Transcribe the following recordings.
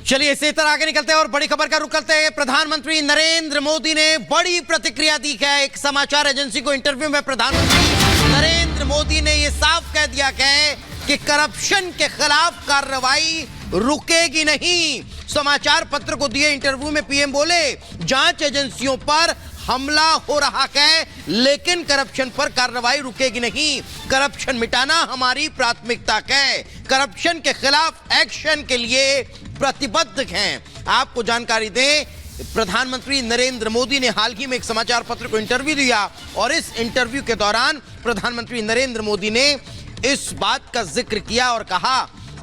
चलिए इसी तरह आगे निकलते हैं और बड़ी खबर का रुख करते हैं। प्रधानमंत्री नरेंद्र मोदी ने बड़ी प्रतिक्रिया दी है। एक समाचार एजेंसी को इंटरव्यू में प्रधानमंत्री नरेंद्र मोदी ने यह साफ कह दिया है कि करप्शन के खिलाफ कार्रवाई रुकेगी नहीं। समाचार पत्र को दिए इंटरव्यू में पीएम बोले, जांच एजेंसियों पर हमला हो रहा है लेकिन करप्शन पर कार्रवाई रुकेगी नहीं। करप्शन मिटाना हमारी प्राथमिकता है। करप्शन के खिलाफ एक्शन के लिए प्रतिबद्ध हैं। आपको जानकारी दें, प्रधानमंत्री नरेंद्र मोदी ने हाल ही में एक समाचार पत्र को इंटरव्यू दिया और इस इंटरव्यू के दौरान प्रधानमंत्री नरेंद्र मोदी ने इस बात का जिक्र किया और कहा,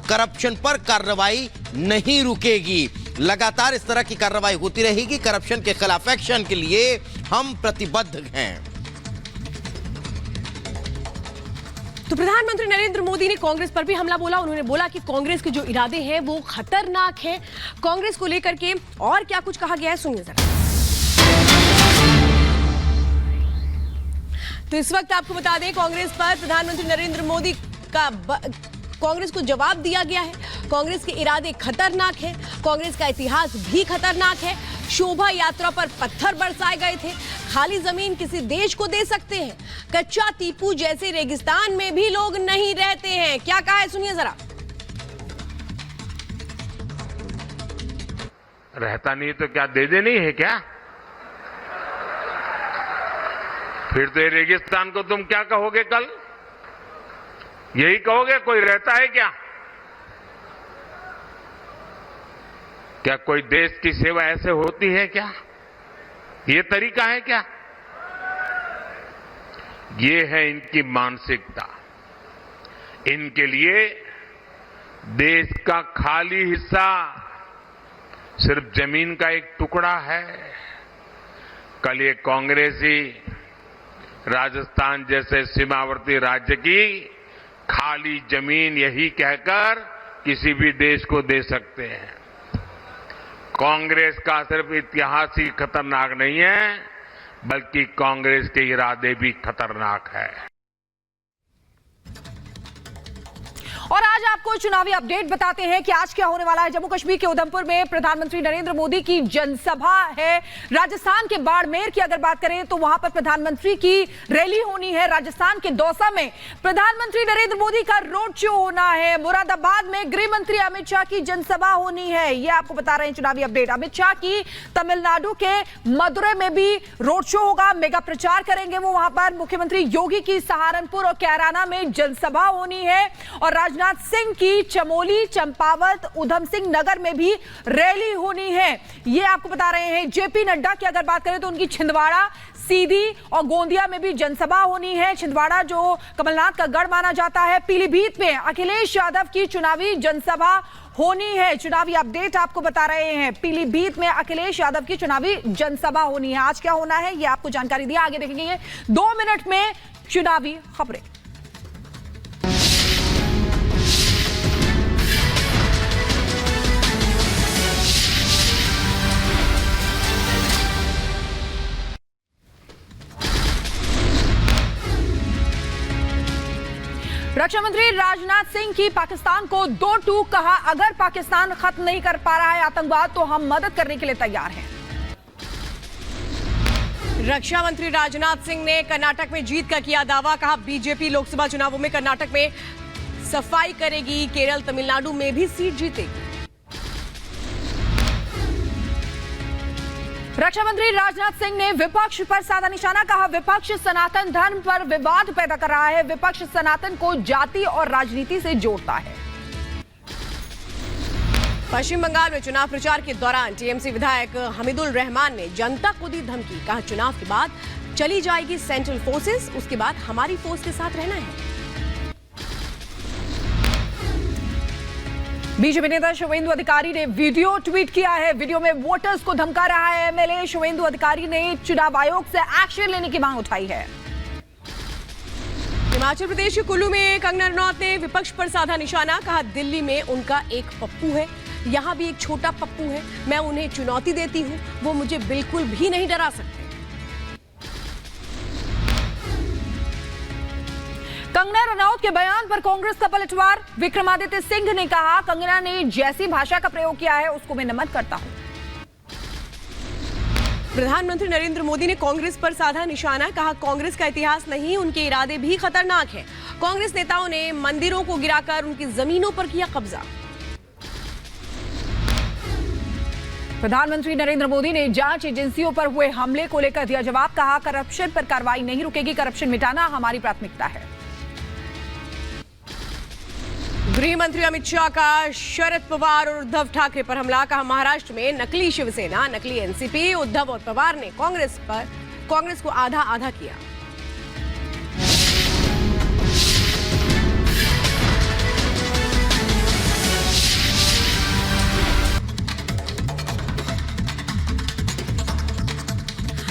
करप्शन पर कार्रवाई नहीं रुकेगी। लगातार इस तरह की कार्रवाई होती रहेगी। करप्शन के खिलाफ एक्शन के लिए हम प्रतिबद्ध हैं। तो प्रधानमंत्री नरेंद्र मोदी ने कांग्रेस पर भी हमला बोला। उन्होंने बोला कि कांग्रेस के जो इरादे हैं वो खतरनाक हैं। कांग्रेस को लेकर के और क्या कुछ कहा गया है, सुनिए जरा। तो इस वक्त आपको बता दें, कांग्रेस पर प्रधानमंत्री नरेंद्र मोदी का कांग्रेस को जवाब दिया गया है। कांग्रेस के इरादे खतरनाक हैं। कांग्रेस का इतिहास भी खतरनाक है। शोभा यात्रा पर पत्थर बरसाए गए थे। खाली जमीन किसी देश को दे सकते हैं। कच्चा टीपू जैसे रेगिस्तान में भी लोग नहीं रहते हैं। क्या कहा है, सुनिए जरा। रहता नहीं तो क्या दे दे नहीं है क्या? फिर तो ये रेगिस्तान को तुम क्या कहोगे? कल यही कहोगे कोई रहता है क्या? क्या कोई देश की सेवा ऐसे होती है क्या? ये तरीका है क्या? ये है इनकी मानसिकता। इनके लिए देश का खाली हिस्सा सिर्फ जमीन का एक टुकड़ा है। कल ये कांग्रेसी राजस्थान जैसे सीमावर्ती राज्य की खाली जमीन यही कहकर किसी भी देश को दे सकते हैं। कांग्रेस का सिर्फ इतिहास ही खतरनाक नहीं है, बल्कि कांग्रेस के इरादे भी खतरनाक है। और आज आपको चुनावी अपडेट बताते हैं कि आज क्या होने वाला है। जम्मू कश्मीर के उधमपुर में प्रधानमंत्री नरेंद्र मोदी की जनसभा है। राजस्थान के बाड़मेर की अगर बात करें तो वहां पर प्रधानमंत्री की रैली होनी है। राजस्थान के दौसा में प्रधानमंत्री नरेंद्र मोदी का रोड शो होना है। मुरादाबाद में गृह मंत्री अमित शाह की जनसभा होनी है। ये आपको बता रहे हैं चुनावी अपडेट। अमित शाह की तमिलनाडु के मदुरै में भी रोड शो होगा। मेगा प्रचार करेंगे वो वहां पर। मुख्यमंत्री योगी की सहारनपुर और कैराना में जनसभा होनी है। और राजनाथ सिंह की चमोली, चंपावत, उधम सिंह नगर में भी रैली होनी है। ये आपको बता रहे हैं। जेपी नड्डा की अगर बात करें तो उनकी छिंदवाड़ा, सीधी और गोंदिया में भी जनसभा होनी है। छिंदवाड़ा जो कमलनाथ का गढ़ माना जाता है। पीलीभीत में अखिलेश यादव की चुनावी जनसभा होनी है। चुनावी अपडेट आपको बता रहे हैं। पीलीभीत में अखिलेश यादव की चुनावी जनसभा होनी है। आज क्या होना है ये आपको जानकारी दी, आगे देखेंगे 2 मिनट में चुनावी खबरें। रक्षा मंत्री राजनाथ सिंह की पाकिस्तान को 2 टूक कहा, अगर पाकिस्तान खत्म नहीं कर पा रहा है आतंकवाद तो हम मदद करने के लिए तैयार हैं। रक्षा मंत्री राजनाथ सिंह ने कर्नाटक में जीत का किया दावा। कहा, बीजेपी लोकसभा चुनावों में कर्नाटक में सफाई करेगी। केरल, तमिलनाडु में भी सीट जीतेगी। रक्षा मंत्री राजनाथ सिंह ने विपक्ष पर साधा निशाना। कहा, विपक्ष सनातन धर्म पर विवाद पैदा कर रहा है। विपक्ष सनातन को जाति और राजनीति से जोड़ता है। पश्चिम बंगाल में चुनाव प्रचार के दौरान टीएमसी विधायक हमीदुल रहमान ने जनता को दी धमकी। कहा, चुनाव के बाद चली जाएगी सेंट्रल फोर्सेस, उसके बाद हमारी फोर्स के साथ रहना है। बीजेपी नेता शुवेंदु अधिकारी ने वीडियो ट्वीट किया है। वीडियो में वोटर्स को धमका रहा है। एमएलए शुवेंदु अधिकारी ने चुनाव आयोग से एक्शन लेने की मांग उठाई है। हिमाचल प्रदेश के कुल्लू में कंगना रनौत ने विपक्ष पर साधा निशाना। कहा, दिल्ली में उनका एक पप्पू है, यहां भी एक छोटा पप्पू है। मैं उन्हें चुनौती देती हूं, वो मुझे बिल्कुल भी नहीं डरा सकते। कंगना रनौत के बयान पर कांग्रेस का पलटवार। विक्रमादित्य सिंह ने कहा, कंगना ने जैसी भाषा का प्रयोग किया है उसको मैं नमन करता हूं। प्रधानमंत्री नरेंद्र मोदी ने कांग्रेस पर साधा निशाना। कहा, कांग्रेस का इतिहास नहीं, उनके इरादे भी खतरनाक हैं। कांग्रेस नेताओं ने मंदिरों को गिराकर उनकी जमीनों पर किया कब्जा। प्रधानमंत्री नरेंद्र मोदी ने जांच एजेंसियों पर हुए हमले को लेकर दिया जवाब। कहा, करप्शन पर कार्रवाई नहीं रुकेगी, करप्शन मिटाना हमारी प्राथमिकता है। गृह मंत्री अमित शाह का शरद पवार और उद्धव ठाकरे पर हमला। कहा, महाराष्ट्र में नकली शिवसेना, नकली एनसीपी, उद्धव और पवार ने कांग्रेस को आधा आधा किया।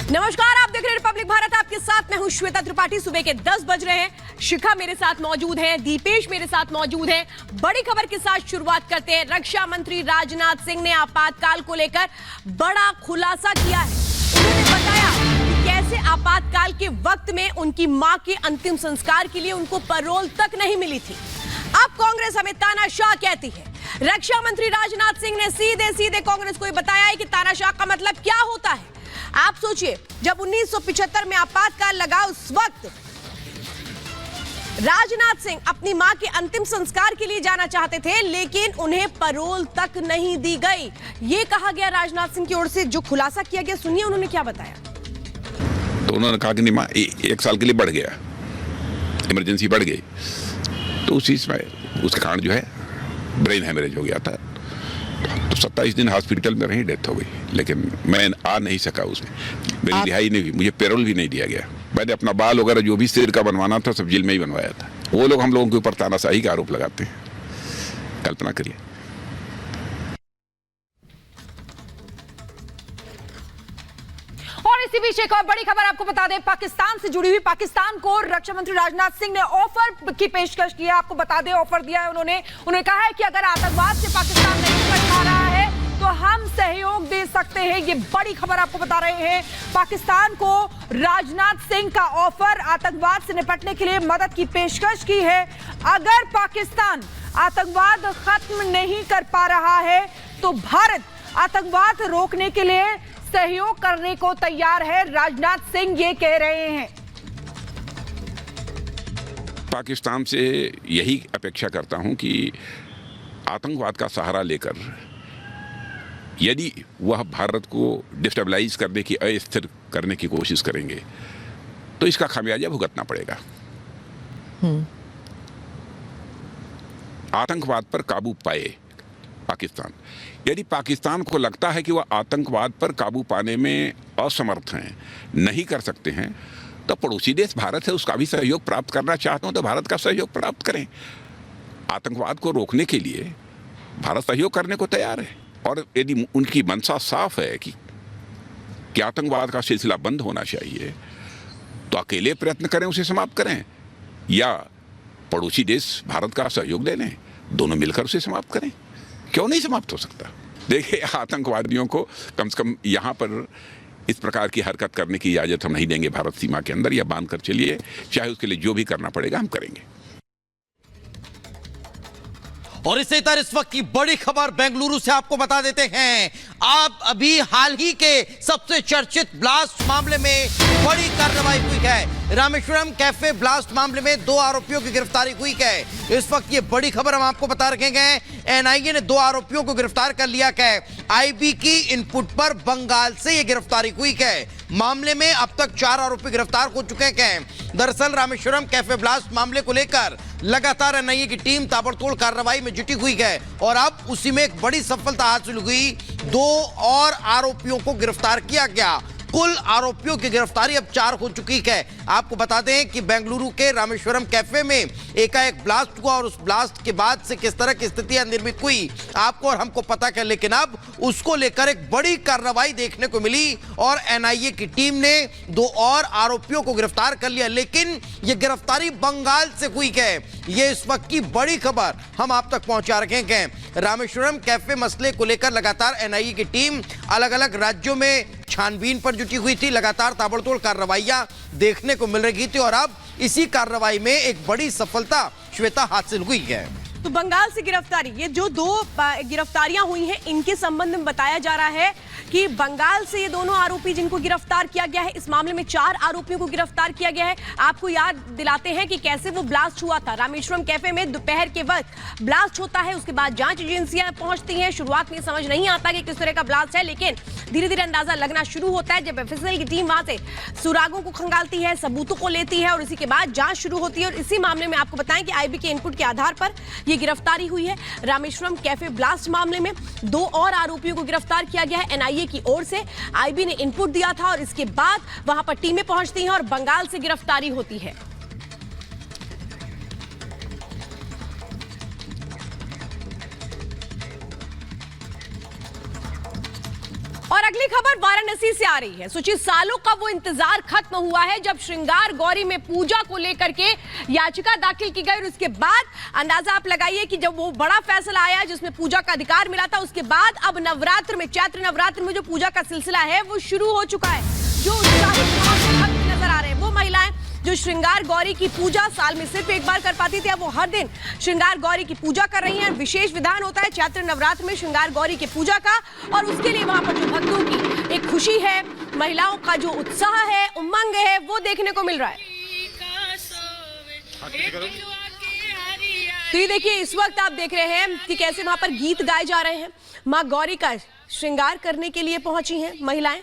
नमस्कार, आप देख रहे हैं रिपब्लिक भारत। आपके साथ मैं हूं श्वेता त्रिपाठी। सुबह के 10 बज रहे हैं। शिखा मेरे साथ मौजूद है, दीपेश मेरे साथ मौजूद है। बड़ी खबर के साथ शुरुआत करते हैं। रक्षा मंत्री राजनाथ सिंह ने आपातकाल को लेकर बड़ा खुलासा किया है। उन्होंने बताया कि कैसे आपातकाल के वक्त में उनकी मां के अंतिम संस्कार के लिए उनको पैरोल तक नहीं मिली थी। अब कांग्रेस हमें तानाशाह कहती है। रक्षा मंत्री राजनाथ सिंह ने सीधे सीधे कांग्रेस को बताया है कि तानाशाह का मतलब क्या होता है। आप सोचिए, जब 1975 में आपातकाल लगा, उस वक्त राजनाथ सिंह अपनी मां के अंतिम संस्कार के लिए जाना चाहते थे, लेकिन उन्हें पैरोल तक नहीं दी गई। यह कहा गया राजनाथ सिंह की ओर से, जो खुलासा किया गया। सुनिए उन्होंने क्या बताया। तो उन्होंने कहा कि नहीं, मां 1 साल के लिए बढ़ गया, इमरजेंसी बढ़ गई, तो उसी समय उसके कारण जो है ब्रेन हेमरेज हो गया था। तो 27 दिन हॉस्पिटल में रही, डेथ हो गई। लेकिन मैं आ नहीं सका उसमें, मेरी रिहाई नहीं हुई, मुझे पैरोल भी नहीं दिया गया। मैंने अपना बाल वगैरह जो भी सिर का बनवाना था सब जेल में ही बनवाया था। वो लोग हम लोगों के ऊपर तानाशाही का आरोप लगाते हैं, कल्पना करिए। और इसी बीच एक और बड़ी खबर आपको बता दें, पाकिस्तान से जुड़ी हुई। पाकिस्तान को रक्षा मंत्री राजनाथ सिंह ने ऑफर की पेशकश की है। आपको बता दें, ऑफर दिया है उन्होंने कहा है कि अगर आतंकवाद से पाकिस्तान नहीं निपट पा रहा है तो हम सहयोग दे सकते हैं। ये बड़ी खबर आपको बता रहे हैं। पाकिस्तान को राजनाथ सिंह का ऑफर, आतंकवाद से निपटने के लिए मदद की पेशकश की है। अगर पाकिस्तान आतंकवाद खत्म नहीं कर पा रहा है तो भारत आतंकवाद रोकने के लिए सहयोग करने को तैयार है। राजनाथ सिंह ये कह रहे हैं। पाकिस्तान से यही अपेक्षा करता हूं कि आतंकवाद का सहारा लेकर यदि वह भारत को डिस्टेबलाइज करने की, अस्थिर करने की कोशिश करेंगे तो इसका खामियाजा भुगतना पड़ेगा। आतंकवाद पर काबू पाए पाकिस्तान। यदि पाकिस्तान को लगता है कि वह आतंकवाद पर काबू पाने में असमर्थ हैं, नहीं कर सकते हैं, तो पड़ोसी देश भारत है, उसका भी सहयोग प्राप्त करना चाहते हो तो भारत का सहयोग प्राप्त करें। आतंकवाद को रोकने के लिए भारत सहयोग करने को तैयार है। और यदि उनकी मंशा साफ है कि आतंकवाद का सिलसिला बंद होना चाहिए, तो अकेले प्रयत्न करें, उसे समाप्त करें, या पड़ोसी देश भारत का सहयोग ले लें, दोनों मिलकर उसे समाप्त करें। क्यों नहीं समाप्त हो सकता? देखिए, आतंकवादियों को कम से कम यहाँ पर इस प्रकार की हरकत करने की इजाजत हम नहीं देंगे। भारत सीमा के अंदर या बांध कर चलिए, चाहे उसके लिए जो भी करना पड़ेगा हम करेंगे। और इसी तरह इस वक्त की बड़ी खबर बेंगलुरु से आपको बता देते हैं। आप अभी हाल ही के सबसे चर्चित ब्लास्ट मामले में बड़ी कार्रवाई हुई है। रामेश्वरम कैफे ब्लास्ट मामले में 2 आरोपियों की गिरफ्तारी हुई है। इस वक्त ये बड़ी खबर हम आपको बता रखे हैं। एनआईए ने 2 आरोपियों को गिरफ्तार कर लिया है। आईबी की इनपुट पर बंगाल से ये गिरफ्तारी हुई है। मामले में अब तक 4 आरोपी गिरफ्तार हो चुके हैं। दरअसल रामेश्वरम कैफे ब्लास्ट मामले को लेकर लगातार एनआईए की टीम ताबड़तोड़ कार्रवाई में जुटी हुई है और अब उसी में एक बड़ी सफलता हासिल हुई। 2 और आरोपियों को गिरफ्तार किया गया। कुल आरोपियों की गिरफ्तारी अब 4 हो चुकी है। आपको बता दें कि बेंगलुरु के रामेश्वरम कैफे में एकाएक ब्लास्ट हुआ और उस ब्लास्ट के बाद से किस तरह की स्थितियां निर्मित हुई आपको और हमको पता है, लेकिन अब उसको लेकर एक बड़ी कार्रवाई देखने को मिली और एनआईए की टीम ने 2 और आरोपियों को गिरफ्तार कर लिया। लेकिन यह गिरफ्तारी बंगाल से हुई है। यह इस वक्त की बड़ी खबर हम आप तक पहुंचा रखे हैं। रामेश्वरम कैफे मसले को लेकर लगातार एनआईए की टीम अलग अलग राज्यों में छानबीन पर जुटी हुई थी। लगातार ताबड़तोड़ कार्रवाइयां देखने को मिल रही थी और अब इसी कार्रवाई में एक बड़ी सफलता श्वेता हासिल हुई है। तो बंगाल से गिरफ्तारी, ये जो 2 गिरफ्तारियां हुई हैं, इनके संबंध में बताया जा रहा है कि बंगाल से ये दोनों आरोपी जिनको गिरफ्तार किया गया है, इस मामले में 4 आरोपियों को गिरफ्तार किया गया है। आपको याद दिलाते हैं कि कैसे वो ब्लास्ट हुआ था। रामेश्वरम कैफे में दोपहर के वक्त ब्लास्ट होता है, उसके बाद जांच एजेंसियां पहुंचती हैं। शुरुआत में समझ नहीं आता कि किस तरह का ब्लास्ट है, लेकिन धीरे धीरे अंदाजा लगना शुरू होता है जब एफएसएल की टीम वहां से सुरागों को खंगालती है, सबूतों को लेती है और इसी के बाद जांच शुरू होती है। और इसी मामले में आपको बताएं कि आईबी के इनपुट के आधार पर यह गिरफ्तारी हुई है। रामेश्वरम कैफे ब्लास्ट मामले में 2 और आरोपियों को गिरफ्तार किया गया है एनआईए की ओर से। आईबी ने इनपुट दिया था और इसके बाद वहां पर टीमें पहुंचती हैं और बंगाल से गिरफ्तारी होती है। और अगली खबर वाराणसी से आ रही है। सोचिए, सालों का वो इंतजार खत्म हुआ है जब श्रृंगार गौरी में पूजा को लेकर के याचिका दाखिल की गई और उसके बाद अंदाजा आप लगाइए कि जब वो बड़ा फैसला आया जिसमें पूजा का अधिकार मिला था, उसके बाद अब नवरात्र में, चैत्र नवरात्र में जो पूजा का सिलसिला है वो शुरू हो चुका है। जो उत्साहित नजर आ रहे हैं वो महिलाएं जो श्रृंगार गौरी की पूजा साल में सिर्फ एक बार कर पाती थी, अब वो हर दिन श्रृंगार गौरी की पूजा कर रही हैं। विशेष विधान होता है चैत्र नवरात्र में श्रृंगार गौरी की पूजा का, और उसके लिए वहां पर जो भक्तों की एक खुशी है, महिलाओं का जो उत्साह है, उमंग है, वो देखने को मिल रहा है। तो ये देखिए, इस वक्त आप देख रहे हैं कि कैसे वहां पर गीत गाए जा रहे हैं। माँ गौरी का श्रृंगार करने के लिए पहुंची हैं महिलाएं।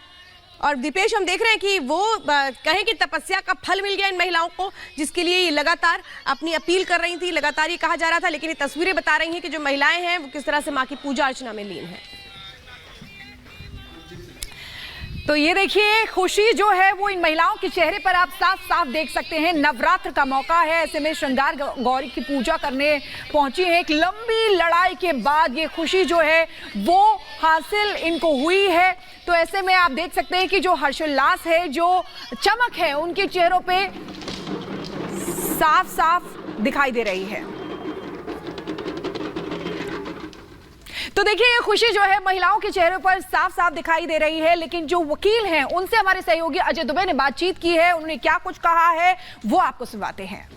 और दीपेश, हम देख रहे हैं कि वो कहें कि तपस्या का फल मिल गया इन महिलाओं को, जिसके लिए ये लगातार अपनी अपील कर रही थी, लगातार ये कहा जा रहा था। लेकिन ये तस्वीरें बता रही हैं कि जो महिलाएं हैं वो किस तरह से मां की पूजा अर्चना में लीन है। तो ये देखिए, खुशी जो है वो इन महिलाओं के चेहरे पर आप साफ साफ देख सकते हैं। नवरात्र का मौका है, ऐसे में श्रृंगार गौरी की पूजा करने पहुंची है। एक लंबी लड़ाई के बाद ये खुशी जो है वो हासिल इनको हुई है। तो ऐसे में आप देख सकते हैं कि जो हर्षोल्लास है, जो चमक है, उनके चेहरों पे साफ साफ दिखाई दे रही है। तो देखिए, ये खुशी जो है महिलाओं के चेहरे पर साफ साफ दिखाई दे रही है। लेकिन जो वकील हैं, उनसे हमारे सहयोगी अजय दुबे ने बातचीत की है। उन्होंने क्या कुछ कहा है वो आपको सुनवाते हैं।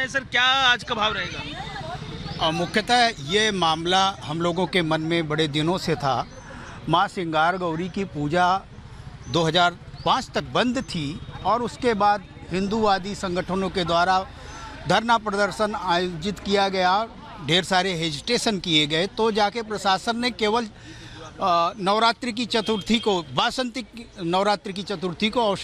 सर, क्या आज का भाव रहेगा? मुख्यतः ये मामला हम लोगों के मन में बड़े दिनों से था। माँ श्रृंगार गौरी की पूजा 2005 तक बंद थी और उसके बाद हिंदूवादी संगठनों के द्वारा धरना प्रदर्शन आयोजित किया गया, ढेर सारे हेजिटेशन किए गए, तो जाके प्रशासन ने केवल नवरात्रि की चतुर्थी को, वासंतिक नवरात्रि की चतुर्थी को